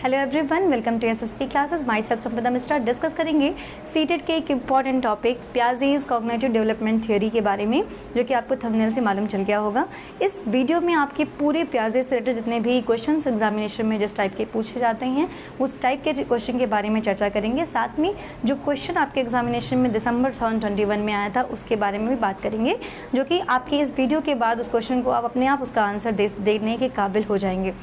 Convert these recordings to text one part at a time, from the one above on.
Hello everyone, welcome to SSV classes. Myself Sampada Mishra. Discuss करेंगे CTET के एक important topic Piaget's cognitive development theory के बारे में, जो कि आपको थंबनेल से मालूम चल गया होगा। इस वीडियो में आपके पूरे पियाजेज से रिलेटेड जितने भी क्वेश्चंस एग्जामिनेशन में जिस टाइप के पूछे जाते हैं उस टाइप के क्वेश्चन के बारे में चर्चा करेंगे। साथ में जो क्वेश्चन आपके एग्जामिनेशन में दिसंबर 2021 में आया था उसके बारे में भी बात करेंगे, जो कि आपकी इस वीडियो के बाद उस क्वेश्चन को आप अपने आप उसका आंसर देने के काबिल हो जाएंगे।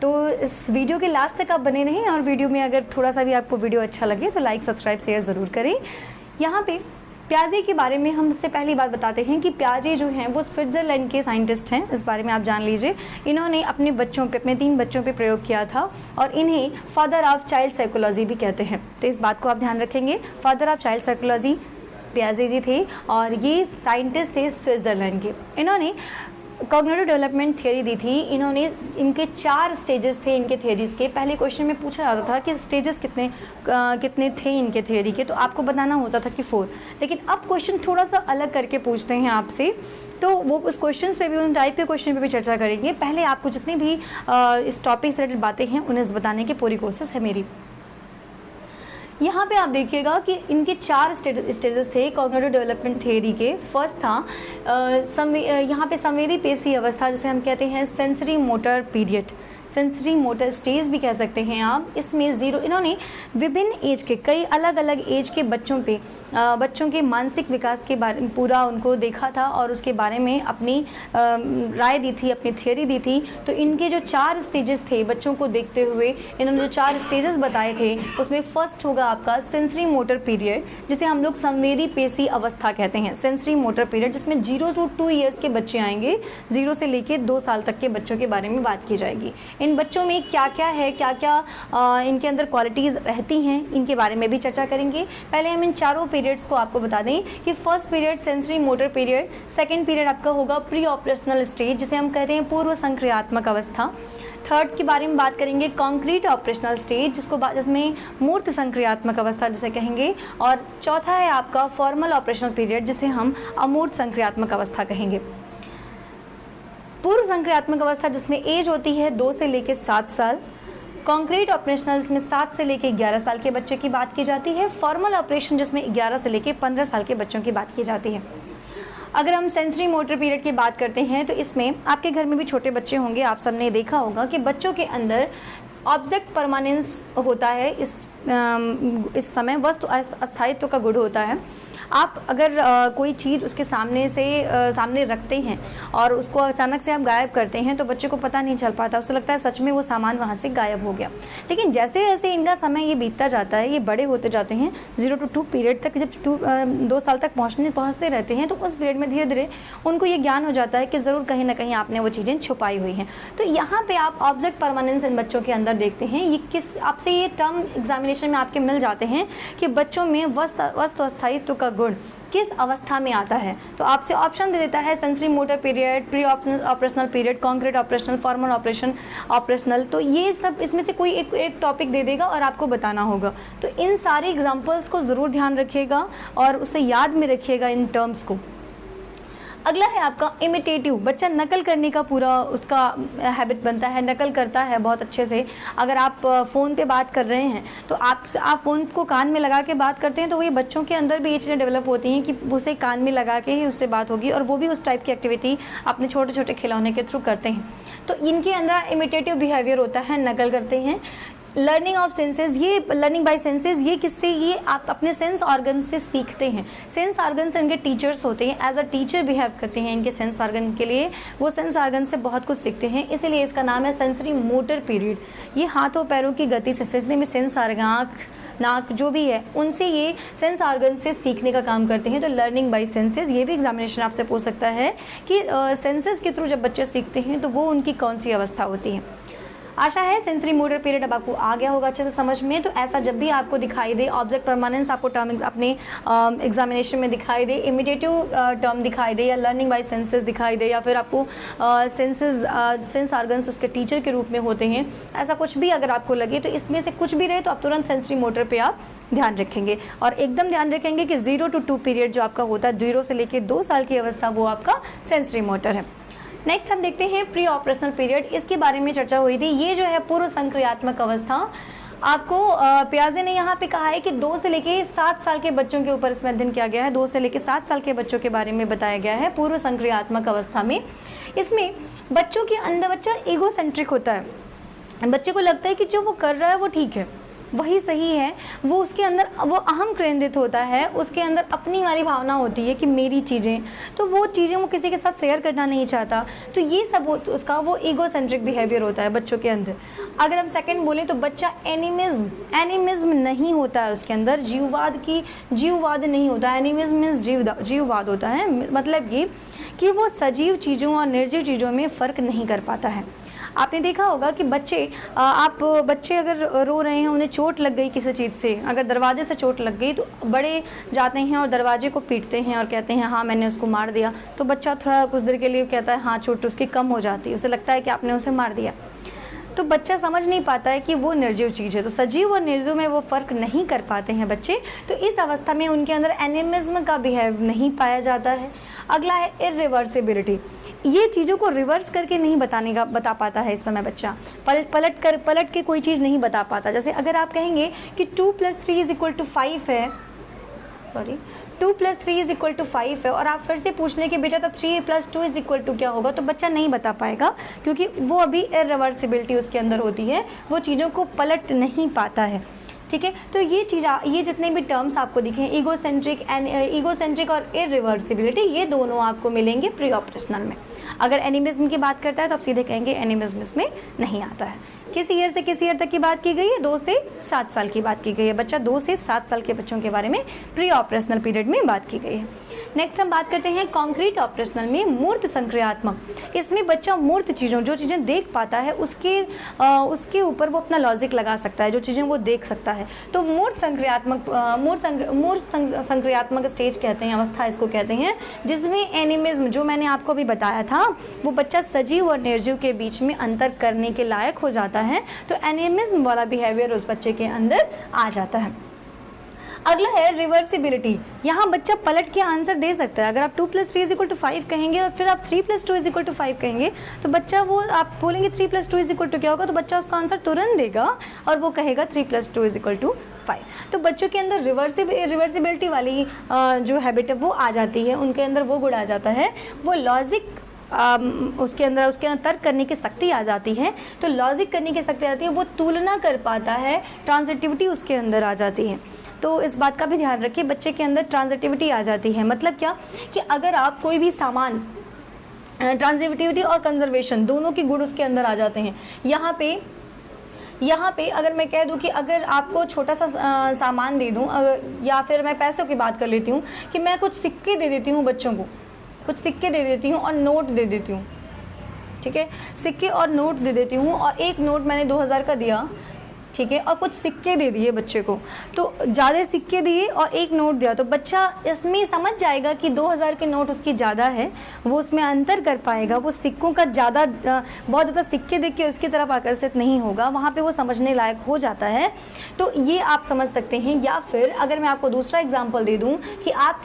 तो इस वीडियो के लास्ट तक आप बने रहें, और वीडियो में अगर थोड़ा सा भी आपको वीडियो अच्छा लगे तो लाइक सब्सक्राइब शेयर ज़रूर करें। यहाँ पे पियाजे के बारे में हम सबसे पहली बात बताते हैं कि पियाजे जो हैं वो स्विट्ज़रलैंड के साइंटिस्ट हैं। इस बारे में आप जान लीजिए। इन्होंने अपने बच्चों पे, अपने 3 बच्चों पे प्रयोग किया था, और इन्हें फादर ऑफ चाइल्ड साइकोलॉजी भी कहते हैं। तो इस बात को आप ध्यान रखेंगे। फादर ऑफ चाइल्ड साइकोलॉजी पियाजे जी थे, और ये साइंटिस्ट थे स्विट्ज़रलैंड के। इन्होंने कॉग्निटिव डेवलपमेंट थ्योरी दी थी। इन्होंने इनके 4 स्टेजेस थे इनके थ्योरीज के। पहले क्वेश्चन में पूछा जाता था कि स्टेजेस कितने थे इनके थ्योरी के, तो आपको बताना होता था कि 4। लेकिन अब क्वेश्चन थोड़ा सा अलग करके पूछते हैं आपसे, तो वो उस क्वेश्चन पे भी, उन टाइप के क्वेश्चन पे भी चर्चा करेंगे। पहले आपको जितनी भी इस टॉपिक से रिलेटेड बातें हैं उन्हें बताने की पूरी कोशिश है मेरी। यहाँ पे आप देखिएगा कि इनके 4 स्टेजेस थे कॉग्निटिव डेवलपमेंट थ्योरी के। फर्स्ट था यहाँ पे संवेदी पेशी अवस्था, जिसे हम कहते हैं sensory motor period, sensory motor stage भी कह सकते हैं आप। इसमें इन्होंने विभिन्न एज के, कई अलग अलग एज के बच्चों के मानसिक विकास के बारे में पूरा उनको देखा था, और उसके बारे में अपनी राय दी थी, अपनी थ्योरी दी थी। तो इनके जो 4 स्टेजेस थे बच्चों को देखते हुए, इन्होंने जो 4 स्टेजेस बताए थे उसमें फर्स्ट होगा आपका सेंसरी मोटर पीरियड, जिसे हम लोग संवेदी पेशी अवस्था कहते हैं। सेंसरी मोटर पीरियड, जिसमें 0 to 2 ईयर्स के बच्चे आएंगे, 0 से लेके 2 साल तक के बच्चों के बारे में बात की जाएगी। इन बच्चों में क्या क्या है, क्या क्या इनके अंदर क्वालिटीज़ रहती हैं, इनके बारे में भी चर्चा करेंगे। पहले हम इन 4 पीरियड्स को आपको बता दें कि first period sensory motor period, second period आपका होगा प्री ऑपरेशनल स्टेज, जिसे हम कहते हैं पूर्व संक्रियात्मक अवस्था। थर्ड के बारे में बात करेंगे कॉन्क्रीट ऑपरेशनल स्टेज, जिसमें मूर्त संक्रियात्मक अवस्था जिसे कहेंगे। और चौथा है आपका फॉर्मल ऑपरेशनल पीरियड, जिसे हम अमूर्त संक्रियात्मक अवस्था कहेंगे। पूर्व संक्रियात्मक अवस्था जिसमें एज होती है 2 से लेकर 7 साल। कॉन्क्रीट ऑपरेशनल जिसमें 7 से लेकर 11 साल के बच्चे की बात की जाती है। फॉर्मल ऑपरेशन जिसमें 11 से लेकर 15 साल के बच्चों की बात की जाती है। अगर हम सेंसरी मोटर पीरियड की बात करते हैं तो इसमें आपके घर में भी छोटे बच्चे होंगे, आप सबने देखा होगा कि बच्चों के अंदर ऑब्जेक्ट परमानेंस होता है। इस समय वस्तु अस्थायित्व का गुण होता है। आप अगर कोई चीज़ उसके सामने रखते हैं और उसको अचानक से आप गायब करते हैं तो बच्चे को पता नहीं चल पाता, उसे लगता है सच में वो सामान वहाँ से गायब हो गया। लेकिन जैसे जैसे इनका समय ये बीतता जाता है, ये बड़े होते जाते हैं, 0 to 2 पीरियड तक, जब 2 साल तक पहुँचते रहते हैं, तो उस पीरियड में धीरे धीरे उनको ये ज्ञान हो जाता है कि ज़रूर कहीं ना कहीं आपने वो चीज़ें छुपाई हुई हैं। तो यहाँ पर आप ऑब्जेक्ट परमानेंस इन बच्चों के अंदर देखते हैं। ये आपसे ये टर्म एग्जामिनेशन में आपके मिल जाते हैं कि बच्चों में वस्तु अस्थायित्व का गुण किस अवस्था में आता है। तो आपसे ऑप्शन दे देता है sensory motor period, pre operational period, concrete operational, formal operational. तो ये सब इसमें से कोई एक टॉपिक दे देगा और आपको बताना होगा। तो इन सारे एग्जांपल्स को ज़रूर ध्यान रखिएगा और उसे याद में रखिएगा इन टर्म्स को। अगला है आपका इमिटेटिव। बच्चा नकल करने का पूरा उसका हैबिट बनता है, नकल करता है बहुत अच्छे से। अगर आप फ़ोन पे बात कर रहे हैं तो आप फ़ोन को कान में लगा के बात करते हैं, तो ये बच्चों के अंदर भी ये चीज़ें डेवलप होती हैं कि उसे कान में लगा के ही उससे बात होगी, और वो भी उस टाइप की एक्टिविटी अपने छोटे छोटे खिलौने के थ्रू करते हैं। तो इनके अंदर इमिटेटिव बिहेवियर होता है, नकल करते हैं। लर्निंग ऑफ सेंसेस, ये लर्निंग बाय सेंसेस, ये किससे, ये आप अपने सेंस ऑर्गन से सीखते हैं। सेंस ऑर्गन से इनके टीचर्स होते हैं, एज अ टीचर बिहेव करते हैं इनके सेंस ऑर्गन के लिए। वो सेंस ऑर्गन से बहुत कुछ सीखते हैं, इसीलिए इसका नाम है सेंसरी मोटर पीरियड। ये हाथों पैरों की गति से, सीखने में सेंस ऑर्गन, आँख, नाक जो भी है, उनसे ये सेंस ऑर्गन से सीखने का काम करते हैं। तो लर्निंग बाय सेंसेस, ये भी एग्जामिनेशन आपसे पूछ सकता है कि सेंसेस के थ्रू जब बच्चे सीखते हैं तो वो उनकी कौन सी अवस्था होती है। आशा है सेंसरी मोटर पीरियड अब आपको आ गया होगा अच्छे से समझ में। तो ऐसा जब भी आपको दिखाई दे, ऑब्जेक्ट परमानेंस आपको टर्म अपने एग्जामिनेशन में दिखाई दे, इमिटेटिव टर्म दिखाई दे, या लर्निंग बाय सेंसेस दिखाई दे, या फिर आपको सेंस ऑर्गन्स इसके टीचर के रूप में होते हैं, ऐसा कुछ भी अगर आपको लगे तो इसमें से कुछ भी रहे तो आप तुरंत सेंसरी मोटर पे आप ध्यान रखेंगे। और एकदम ध्यान रखेंगे कि 0 to 2 पीरियड जो आपका होता है, 0 से लेकर 2 साल की अवस्था, वो आपका सेंसरी मोटर है। नेक्स्ट हम देखते हैं प्री ऑपरेशनल पीरियड, इसके बारे में चर्चा हुई थी। ये जो है पूर्व संक्रियात्मक अवस्था, आपको पियाजे ने यहाँ पे कहा है कि 2 से लेके 7 साल के बच्चों के ऊपर इसमें अध्ययन किया गया है। 2 से लेके 7 साल के बच्चों के बारे में बताया गया है पूर्व संक्रियात्मक अवस्था में। इसमें बच्चों के अंदर बच्चा ईगोसेंट्रिक होता है, बच्चे को लगता है कि जो वो कर रहा है वो ठीक है, वही सही है, वो उसके अंदर वो अहम केंद्रित होता है, उसके अंदर अपनी वाली भावना होती है कि मेरी चीज़ें, तो वो चीज़ें वो किसी के साथ शेयर करना नहीं चाहता। तो ये सब उसका वो ईगोसेंट्रिक बिहेवियर होता है बच्चों के अंदर। अगर हम सेकंड बोलें तो बच्चा एनिमिज्म नहीं होता है उसके अंदर, जीववाद नहीं होता। एनिमिज्म मीन्स जीववाद होता है, मतलब ये कि वो सजीव चीज़ों और निर्जीव चीज़ों में फ़र्क नहीं कर पाता है। आपने देखा होगा कि बच्चे अगर रो रहे हैं, उन्हें चोट लग गई किसी चीज़ से, अगर दरवाजे से चोट लग गई तो बड़े जाते हैं और दरवाजे को पीटते हैं और कहते हैं हाँ मैंने उसको मार दिया। तो बच्चा थोड़ा कुछ देर के लिए कहता है हाँ चोट उसकी कम हो जाती है, उसे लगता है कि आपने उसे मार दिया। तो बच्चा समझ नहीं पाता है कि वो निर्जीव चीज़ है। तो सजीव और निर्जीव में वो फ़र्क नहीं कर पाते हैं बच्चे। तो इस अवस्था में उनके अंदर एनिमिज्म का बिहेव नहीं पाया जाता है। अगला है इरिवर्सिबिलिटी। ये चीज़ों को रिवर्स करके नहीं बता पाता है इस समय बच्चा, पलट के कोई चीज़ नहीं बता पाता। जैसे अगर आप कहेंगे कि 2 + 3 = 5 है, 2 + 3 = 5 है, और आप फिर से पूछने के बेटा तब 3 + 2 = क्या होगा, तो बच्चा नहीं बता पाएगा, क्योंकि वो अभी इरिवर्सिबिलिटी उसके अंदर होती है, वो चीज़ों को पलट नहीं पाता है। ठीक है, तो ये जितने भी टर्म्स आपको दिखे, ईगोसेंट्रिक और इरिवर्सिबिलिटी, ये दोनों आपको मिलेंगे प्री ऑपरेशनल में। अगर एनिमिज्म की बात करता है तो आप सीधे कहेंगे एनिमिज्म इसमें नहीं आता है। किस ईयर से किस ईयर तक की बात की गई है? 2 से 7 साल की बात की गई है। बच्चा 2 से 7 साल के बच्चों के बारे में प्री ऑपरेशनल पीरियड में बात की गई है। नेक्स्ट हम बात करते हैं कॉन्क्रीट ऑपरेशनल में मूर्त संक्रियात्मक। इसमें बच्चा मूर्त चीज़ों, जो चीज़ें देख पाता है उसके ऊपर वो अपना लॉजिक लगा सकता है, जो चीज़ें वो देख सकता है। तो मूर्त संक्रियात्मक स्टेज कहते हैं, अवस्था इसको कहते हैं, जिसमें एनिमिज्म, जो मैंने आपको अभी बताया था, वो बच्चा सजीव और निर्जीव के बीच में अंतर करने के लायक हो जाता है। तो एनिमिज्म वाला बिहेवियर उस बच्चे के अंदर आ जाता है। अगला है रिवर्सिबिलिटी। यहाँ बच्चा पलट के आंसर दे सकता है। अगर आप 2 + 3 = 5 कहेंगे और फिर आप 3 + 2 = 5 कहेंगे, तो बच्चा वो आप बोलेंगे 3 + 2 = क्या होगा, तो बच्चा उसका आंसर तुरंत देगा और वो कहेगा 3 + 2 = 5। तो बच्चों के अंदर रिवर्सिबिलिटी वाली जो हैबिट है वो आ जाती है, उनके अंदर वो गुण आ जाता है, वो लॉजिक उसके अंदर तर्क करने की शक्ति आ जाती है। तो लॉजिक करने की शक्ति आती है, वो तुलना कर पाता है, ट्रांजिटिविटी उसके अंदर आ जाती है। तो इस बात का भी ध्यान रखिए, बच्चे के अंदर ट्रांजिटिविटी आ जाती है। मतलब क्या कि अगर आप कोई भी सामान, ट्रांजिटिविटी और कंजर्वेशन दोनों के गुण उसके अंदर आ जाते हैं। यहाँ पे अगर मैं कह दूँ कि अगर आपको छोटा सा सामान दे दूँ, या फिर मैं पैसों की बात कर लेती हूँ कि मैं कुछ सिक्के दे देती हूँ बच्चों को, कुछ सिक्के दे देती हूँ और नोट दे देती हूँ, ठीक है, सिक्के और नोट दे देती हूँ, और एक नोट मैंने 2000 का दिया, ठीक है, और कुछ सिक्के दे दिए बच्चे को, तो ज़्यादा सिक्के दिए और एक नोट दिया, तो बच्चा इसमें समझ जाएगा कि 2000 के नोट उसकी ज़्यादा है, वो उसमें अंतर कर पाएगा, वो सिक्कों का बहुत ज़्यादा सिक्के देख के उसकी तरफ आकर्षित नहीं होगा, वहाँ पे वो समझने लायक हो जाता है। तो ये आप समझ सकते हैं। या फिर अगर मैं आपको दूसरा एग्जाम्पल दे दूँ कि आप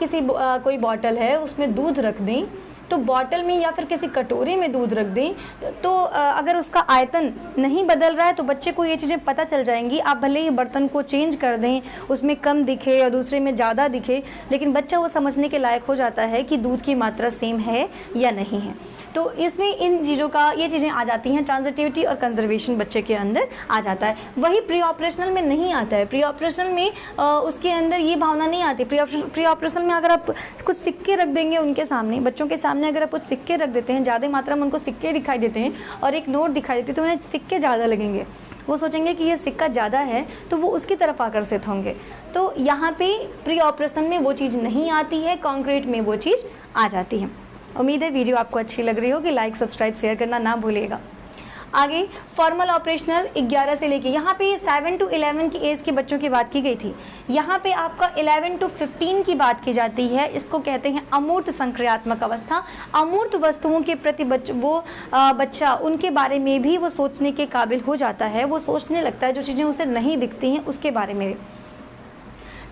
कोई बॉटल है उसमें दूध रख दें, तो बॉटल में या फिर किसी कटोरे में दूध रख दें, तो अगर उसका आयतन नहीं बदल रहा है तो बच्चे को ये चीज़ें पता चल जाएंगी। आप भले ही बर्तन को चेंज कर दें, उसमें कम दिखे और दूसरे में ज़्यादा दिखे, लेकिन बच्चा वो समझने के लायक हो जाता है कि दूध की मात्रा सेम है या नहीं है। तो इसमें इन चीज़ों का, ये चीज़ें आ जाती हैं, ट्रांजिटिविटी और कंजर्वेशन बच्चे के अंदर आ जाता है। वही प्री ऑपरेशनल में नहीं आता है। प्री ऑपरेशनल में उसके अंदर ये भावना नहीं आती। प्री ऑपरेशनल में अगर आप कुछ सिक्के रख देंगे उनके सामने, बच्चों के सामने अगर आप कुछ सिक्के रख देते हैं, ज़्यादा मात्रा में उनको सिक्के दिखाई देते हैं और एक नोट दिखाई देती है, तो उन्हें सिक्के ज़्यादा लगेंगे, वो सोचेंगे कि ये सिक्का ज़्यादा है, तो वो उसकी तरफ आकर्षित होंगे। तो यहाँ पे प्री ऑपरेशनल में वो चीज़ नहीं आती है, कॉन्क्रीट में वो चीज़ आ जाती है। उम्मीद है वीडियो आपको अच्छी लग रही होगी। लाइक, सब्सक्राइब, शेयर करना ना भूलिएगा। आगे फॉर्मल ऑपरेशनल 11 से लेके, यहाँ पे 7 to 11 की एज के बच्चों की बात की गई थी। यहाँ पे आपका 11 to 15 की बात की जाती है। इसको कहते हैं अमूर्त संक्रियात्मक अवस्था। अमूर्त वस्तुओं के प्रति बच्चा उनके बारे में भी वो सोचने के काबिल हो जाता है, वो सोचने लगता है, जो चीज़ें उसे नहीं दिखती हैं उसके बारे में।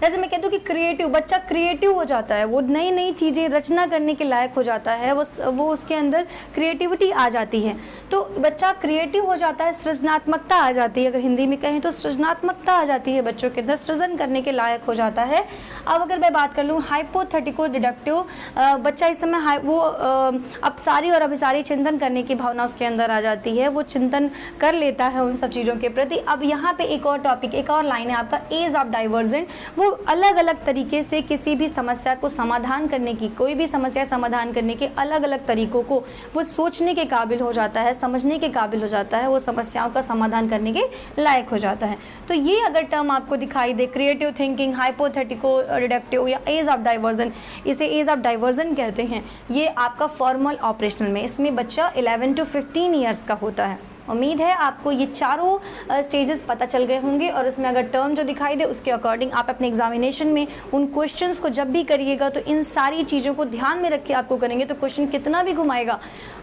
जैसे मैं कहती हूँ कि क्रिएटिव, बच्चा क्रिएटिव हो जाता है, वो नई नई चीज़ें रचना करने के लायक हो जाता है, वो उसके अंदर क्रिएटिविटी आ जाती है। तो बच्चा क्रिएटिव हो जाता है, सृजनात्मकता आ जाती है, अगर हिंदी में कहें तो सृजनात्मकता आ जाती है बच्चों के अंदर, सृजन करने के लायक हो जाता है। अब अगर मैं बात कर लूँ हाइपोथेटिको डिडक्टिव, बच्चा इस समय वो अब सारी और अभिसारी चिंतन करने की भावना उसके अंदर आ जाती है, वो चिंतन कर लेता है उन सब चीज़ों के प्रति। अब यहाँ पे एक और टॉपिक, एक और लाइन है आपका एज ऑफ डाइवर्जेंट। वो अलग अलग तरीके से किसी भी समस्या को समाधान करने की, कोई भी समस्या समाधान करने के अलग अलग तरीकों को वो सोचने के काबिल हो जाता है, समझने के काबिल हो जाता है, वो समस्याओं का समाधान करने के लायक हो जाता है। तो ये अगर टर्म आपको दिखाई दे, क्रिएटिव थिंकिंग, हाइपोथेटिको डिडक्टिव या एज ऑफ डाइवर्जन, इसे एज ऑफ डाइवर्जन कहते हैं। ये आपका फॉर्मल ऑपरेशनल में, इसमें बच्चा 11 to 15 ईयर्स का होता है। उम्मीद है आपको ये चारों स्टेजेस पता चल गए होंगे, और इसमें अगर टर्म जो दिखाई दे उसके अकॉर्डिंग आप अपने एग्जामिनेशन में उन क्वेश्चंस को जब भी करिएगा तो इन सारी चीज़ों को ध्यान में रख के आपको करेंगे, तो क्वेश्चन कितना भी घुमाएगा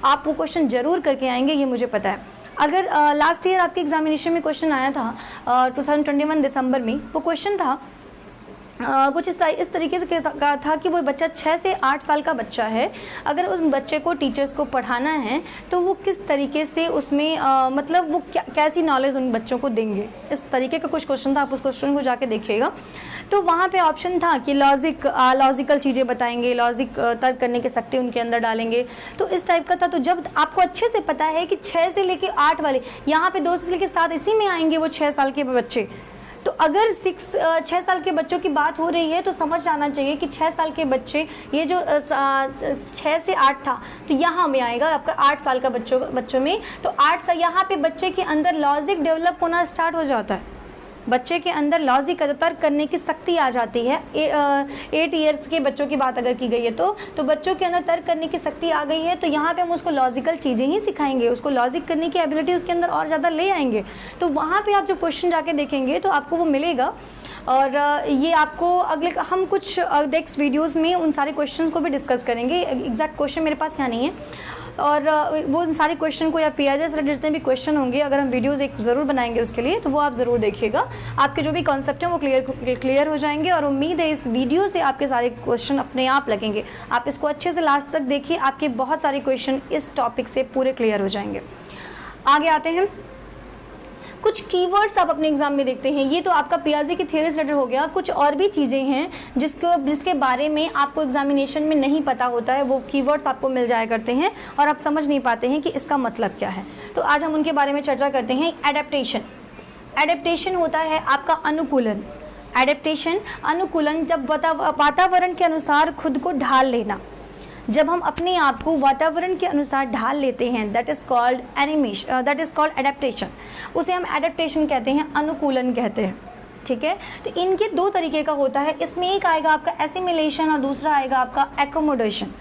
आप वो क्वेश्चन जरूर करके आएंगे, ये मुझे पता है। अगर लास्ट ईयर आपके एग्जामिनेशन में क्वेश्चन आया था 2021 दिसंबर में, वो क्वेश्चन था कुछ इस तरीके से कहा था कि वो बच्चा 6 से 8 साल का बच्चा है, अगर उस बच्चे को टीचर्स को पढ़ाना है तो वो किस तरीके से उसमें मतलब वो कैसी नॉलेज उन बच्चों को देंगे, इस तरीके का कुछ क्वेश्चन था। आप उस क्वेश्चन को जाके देखिएगा। तो वहाँ पे ऑप्शन था कि लॉजिकल चीज़ें बताएंगे, लॉजिक तर्क करने की शक्ति उनके अंदर डालेंगे, तो इस टाइप का था। तो जब आपको अच्छे से पता है कि 6 से लेके 8 वाले, यहाँ पे 2 से लेके 7 इसी में आएंगे वो 6 साल के बच्चे, तो अगर 6 साल के बच्चों की बात हो रही है तो समझ जाना चाहिए कि 6 साल के बच्चे, ये जो 6 से 8 था तो यहाँ में आएगा आपका 8 साल का बच्चों में। तो 8 साल यहाँ पे बच्चे के अंदर लॉजिक डेवलप होना स्टार्ट हो जाता है, बच्चे के अंदर लॉजिक तर्क करने की शक्ति आ जाती है। 8 ईयर्स के बच्चों की बात अगर की गई है तो बच्चों के अंदर तर्क करने की शक्ति आ गई है, तो यहाँ पे हम उसको लॉजिकल चीज़ें ही सिखाएंगे, उसको लॉजिक करने की एबिलिटी उसके अंदर और ज़्यादा ले आएंगे। तो वहाँ पे आप जो क्वेश्चन जाके देखेंगे तो आपको वो मिलेगा, और ये आपको अगले हम कुछ नेक्स्ट वीडियोज़ में उन सारे क्वेश्चन को भी डिस्कस करेंगे। एग्जैक्ट क्वेश्चन मेरे पास यहाँ नहीं है, और वो उन सारे क्वेश्चन को या पीआईजे से जितने भी क्वेश्चन होंगे, अगर हम वीडियोस एक ज़रूर बनाएंगे उसके लिए, तो वो आप ज़रूर देखिएगा। आपके जो भी कॉन्सेप्ट हैं वो क्लियर हो जाएंगे, और उम्मीद है इस वीडियो से आपके सारे क्वेश्चन अपने आप लगेंगे। आप इसको अच्छे से लास्ट तक देखिए, आपके बहुत सारे क्वेश्चन इस टॉपिक से पूरे क्लियर हो जाएंगे। आगे आते हैं, कुछ कीवर्ड्स आप अपने एग्जाम में देखते हैं। ये तो आपका पियाजे की थ्योरी स्टडी हो गया। कुछ और भी चीज़ें हैं जिसके बारे में आपको एग्जामिनेशन में नहीं पता होता है, वो कीवर्ड्स आपको मिल जाया करते हैं और आप समझ नहीं पाते हैं कि इसका मतलब क्या है। तो आज हम उनके बारे में चर्चा करते हैं। एडेप्टेशन, एडेप्टेशन होता है आपका अनुकूलन। एडेप्टेशन अनुकूलन, जब वातावरण के अनुसार खुद को ढाल लेना, जब हम अपने आप को वातावरण के अनुसार ढाल लेते हैं, दैट इज कॉल्ड एडेप्टेशन। उसे हम एडेप्टेशन कहते हैं, अनुकूलन कहते हैं। ठीक है, तो इनके 2 तरीके का होता है। इसमें एक आएगा आपका एसिमिलेशन और दूसरा आएगा आपका एकोमोडेशन।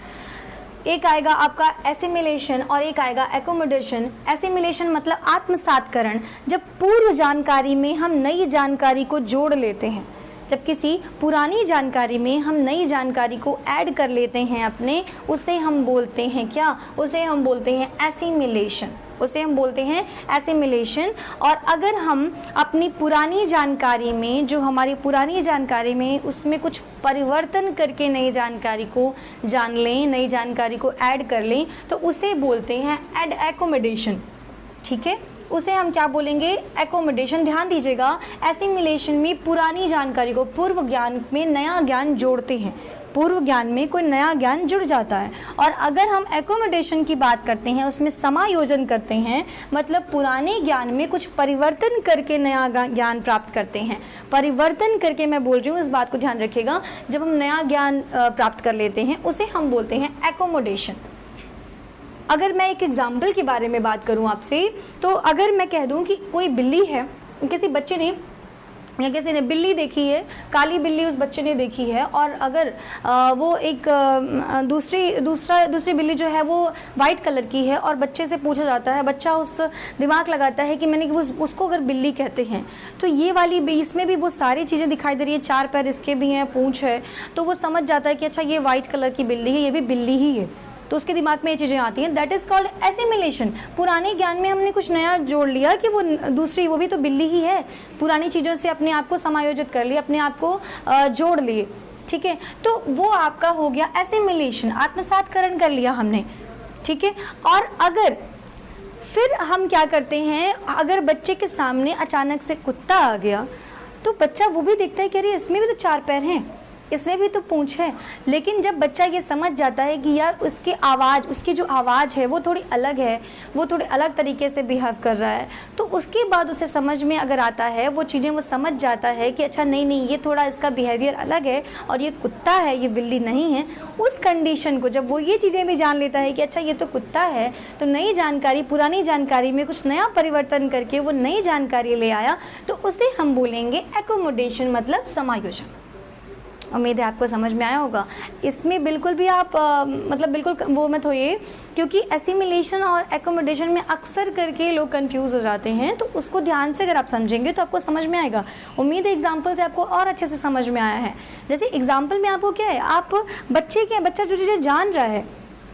एक आएगा आपका एसिमिलेशन और एक आएगा एकोमोडेशन। एसिमिलेशन मतलब आत्मसातकरण, जब पूर्व जानकारी में हम नई जानकारी को जोड़ लेते हैं, जब किसी पुरानी जानकारी में हम नई जानकारी को ऐड कर लेते हैं अपने, उसे हम बोलते हैं क्या, उसे हम बोलते हैं एसिमिलेशन, उसे हम बोलते हैं एसिमिलेशन। और अगर हम अपनी पुरानी जानकारी में, जो हमारी पुरानी जानकारी में, उसमें कुछ परिवर्तन करके नई जानकारी को जान लें, नई जानकारी को ऐड कर लें, तो उसे बोलते हैं एकोमोडेशन। ठीक है, उसे हम क्या बोलेंगे, एकोमोडेशन। ध्यान दीजिएगा, एसिमिलेशन में पुरानी जानकारी को पूर्व ज्ञान में नया ज्ञान जोड़ते हैं, पूर्व ज्ञान में कोई नया ज्ञान जुड़ जाता है। और अगर हम एकोमोडेशन की बात करते हैं, उसमें समायोजन करते हैं, मतलब पुराने ज्ञान में कुछ परिवर्तन करके नया ज्ञान प्राप्त करते हैं। परिवर्तन करके मैं बोल रही हूँ, इस बात को ध्यान रखिएगा, जब हम नया ज्ञान प्राप्त कर लेते हैं उसे हम बोलते हैं एकोमोडेशन। अगर मैं एक एग्जाम्पल के बारे में बात करूं आपसे, तो अगर मैं कह दूं कि कोई बिल्ली है, किसी बच्चे ने या किसी ने बिल्ली देखी है, काली बिल्ली उस बच्चे ने देखी है, और अगर वो एक दूसरी बिल्ली जो है वो वाइट कलर की है और बच्चे से पूछा जाता है, बच्चा उस दिमाग लगाता है कि मैंने उसको अगर बिल्ली कहते हैं तो ये वाली इसमें भी वो सारी चीज़ें दिखाई दे रही है, 4 पैर इसके भी हैं, पूंछ है, तो वो समझ जाता है कि अच्छा ये वाइट कलर की बिल्ली है, ये भी बिल्ली ही है। तो उसके दिमाग में ये चीज़ें आती हैं, दैट इज़ कॉल्ड एसिमिलेशन। पुराने ज्ञान में हमने कुछ नया जोड़ लिया कि वो दूसरी, वो भी तो बिल्ली ही है, पुरानी चीज़ों से अपने आप को समायोजित कर लिया, अपने आप को जोड़ लिए, ठीक है। तो वो आपका हो गया एसिमिलेशन, आत्मसातकरण कर लिया हमने, ठीक है। और अगर फिर हम क्या करते हैं, अगर बच्चे के सामने अचानक से कुत्ता आ गया तो बच्चा वो भी देखता है कि अरे इसमें भी तो 4 पैर हैं, इसमें भी तो पूंछ है। लेकिन जब बच्चा ये समझ जाता है कि यार उसकी आवाज़, उसकी जो आवाज़ है वो थोड़ी अलग है, वो थोड़े अलग तरीके से बिहेव कर रहा है, तो उसके बाद उसे समझ में अगर आता है वो चीज़ें, वो समझ जाता है कि अच्छा नहीं नहीं, ये थोड़ा इसका बिहेवियर अलग है और ये कुत्ता है, ये बिल्ली नहीं है। उस कंडीशन को जब वो ये चीज़ें भी जान लेता है कि अच्छा ये तो कुत्ता है, तो नई जानकारी पुरानी जानकारी में कुछ नया परिवर्तन करके वो नई जानकारी ले आया, तो उसे हम बोलेंगे एकोमोडेशन, मतलब समायोजन। उम्मीद है आपको समझ में आया होगा। इसमें बिल्कुल भी आप मतलब बिल्कुल वो मत होइए, क्योंकि एसिमिलेशन और एकोमोडेशन में अक्सर करके लोग कंफ्यूज हो जाते हैं, तो उसको ध्यान से अगर आप समझेंगे तो आपको समझ में आएगा। उम्मीद है एग्जाम्पल से आपको और अच्छे से समझ में आया है। जैसे एग्जाम्पल में आपको क्या है, आप बच्चा जो चीज़ें जान रहा है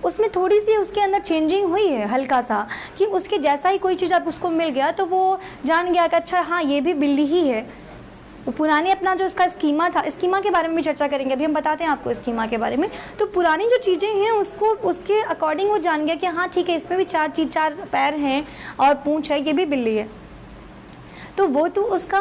उसमें थोड़ी सी उसके अंदर चेंजिंग हुई है, हल्का सा, कि उसके जैसा ही कोई चीज़ आप उसको मिल गया तो वो जान गया कि अच्छा हाँ ये भी बिल्ली ही है। वो पुरानी अपना जो इसका स्कीमा था, स्कीमा के बारे में भी चर्चा करेंगे, अभी हम बताते हैं आपको स्कीमा के बारे में। तो पुरानी जो चीज़ें हैं उसको उसके अकॉर्डिंग वो जान गया कि हाँ ठीक है, इसमें भी 4 पैर हैं और पूंछ है, ये भी बिल्ली है, तो वो तो उसका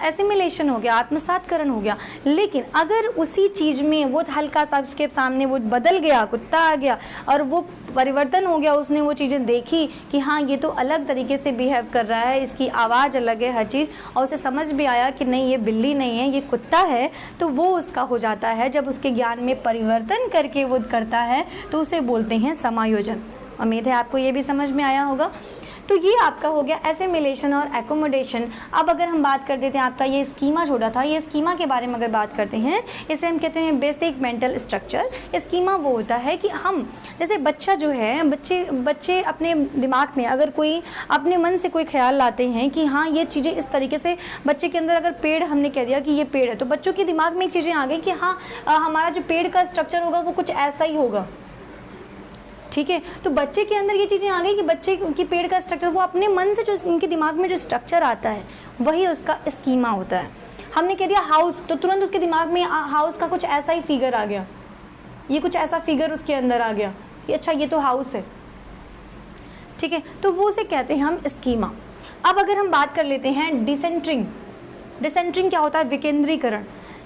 एसिमिलेशन हो गया, आत्मसातकरण हो गया। लेकिन अगर उसी चीज़ में वो हल्का सा उसके सामने वो बदल गया, कुत्ता आ गया और वो परिवर्तन हो गया, उसने वो चीज़ें देखी कि हाँ ये तो अलग तरीके से बिहेव कर रहा है, इसकी आवाज़ अलग है, हर चीज़, और उसे समझ भी आया कि नहीं ये बिल्ली नहीं है, ये कुत्ता है, तो वो उसका हो जाता है। जब उसके ज्ञान में परिवर्तन करके वो करता है तो उसे बोलते हैं समायोजन। उम्मीद है आपको ये भी समझ में आया होगा। तो ये आपका हो गया एसिमिलेशन और एकोमोडेशन। अब अगर हम बात कर देते हैं, आपका ये स्कीमा छोड़ा था, ये स्कीमा के बारे में अगर बात करते हैं, इसे हम कहते हैं बेसिक मेंटल स्ट्रक्चर। स्कीमा वो होता है कि हम जैसे बच्चा जो है, बच्चे अपने दिमाग में अगर कोई अपने मन से कोई ख्याल लाते हैं कि हाँ ये चीज़ें इस तरीके से, बच्चे के अंदर अगर पेड़ हमने कह दिया कि ये पेड़ है, तो बच्चों के दिमाग में एक चीज़ें आ गई कि हाँ हमारा जो पेड़ का स्ट्रक्चर होगा वो कुछ ऐसा ही होगा, ठीक है। तो बच्चे के अंदर ये चीज़ें आ गई कि बच्चे की पेड़ का स्ट्रक्चर, वो अपने मन से जो उनके दिमाग में जो स्ट्रक्चर आता है वही उसका स्कीमा होता है। हमने कह दिया हाउस, तो तुरंत उसके दिमाग में हाउस का कुछ ऐसा ही फिगर आ गया, ये कुछ ऐसा फिगर उसके अंदर आ गया कि अच्छा ये तो हाउस है, ठीक है। तो वो उसे कहते हैं हम स्कीमा। अब अगर हम बात कर लेते हैं डिसेंटरिंग। डिसेंटरिंग क्या होता है? विकेंद्रीकरण।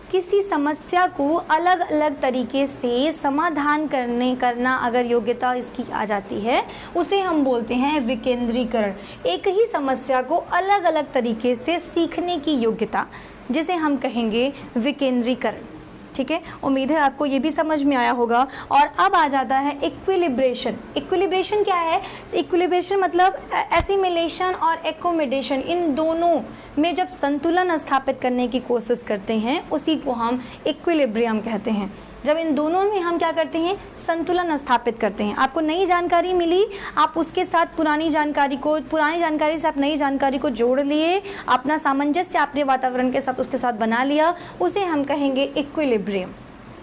किसी समस्या को अलग अलग तरीके से समाधान करना अगर योग्यता इसकी आ जाती है, उसे हम बोलते हैं विकेंद्रीकरण। एक ही समस्या को अलग अलग तरीके से सीखने की योग्यता, जिसे हम कहेंगे विकेंद्रीकरण, ठीक है। उम्मीद है आपको ये भी समझ में आया होगा। और अब आ जाता है इक्विलिब्रेशन। इक्विलिब्रेशन क्या है? इक्विलिब्रेशन मतलब एसिमिलेशन और एकोमोडेशन, इन दोनों में जब संतुलन स्थापित करने की कोशिश करते हैं, उसी को हम इक्विलिब्रियम कहते हैं। जब इन दोनों में हम क्या करते हैं? संतुलन स्थापित करते हैं। आपको नई जानकारी मिली, आप उसके साथ पुरानी जानकारी से आप नई जानकारी को जोड़ लिए, अपना सामंजस्य अपने वातावरण के साथ उसके साथ बना लिया, उसे हम कहेंगे इक्विलिब्रियम।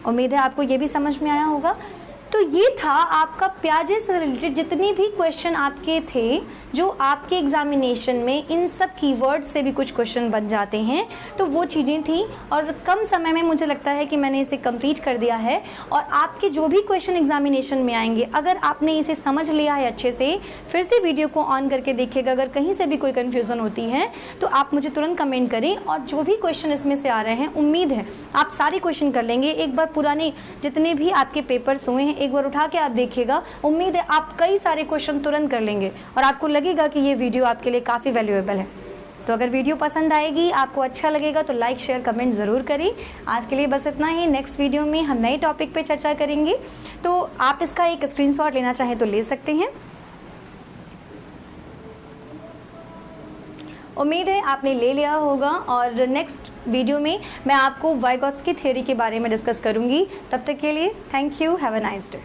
उम्मीद है आपको ये भी समझ में आया होगा। तो ये था आपका प्याजे से रिलेटेड जितने भी क्वेश्चन आपके थे, जो आपके एग्जामिनेशन में इन सब कीवर्ड से भी कुछ क्वेश्चन बन जाते हैं, तो वो चीज़ें थी। और कम समय में मुझे लगता है कि मैंने इसे कंप्लीट कर दिया है। और आपके जो भी क्वेश्चन एग्जामिनेशन में आएंगे, अगर आपने इसे समझ लिया है अच्छे से, फिर से वीडियो को ऑन करके देखिएगा। अगर कहीं से भी कोई कन्फ्यूज़न होती है तो आप मुझे तुरंत कमेंट करें। और जो भी क्वेश्चन इसमें से आ रहे हैं, उम्मीद है आप सारे क्वेश्चन कर लेंगे। एक बार पुराने जितने भी आपके पेपर्स हुए हैं एक बार उठा के आप देखिएगा, उम्मीद है आप कई सारे क्वेश्चन तुरंत कर लेंगे और आपको लगेगा कि ये वीडियो आपके लिए काफ़ी वैल्यूएबल है। तो अगर वीडियो पसंद आएगी, आपको अच्छा लगेगा, तो लाइक शेयर कमेंट ज़रूर करें। आज के लिए बस इतना ही। नेक्स्ट वीडियो में हम नए टॉपिक पे चर्चा करेंगे, तो आप इसका एक स्क्रीनशॉट लेना चाहें तो ले सकते हैं। उम्मीद है आपने ले लिया होगा। और नेक्स्ट वीडियो में मैं आपको वाइगॉत्स्की थ्योरी के बारे में डिस्कस करूंगी। तब तक के लिए thank you, have a nice day.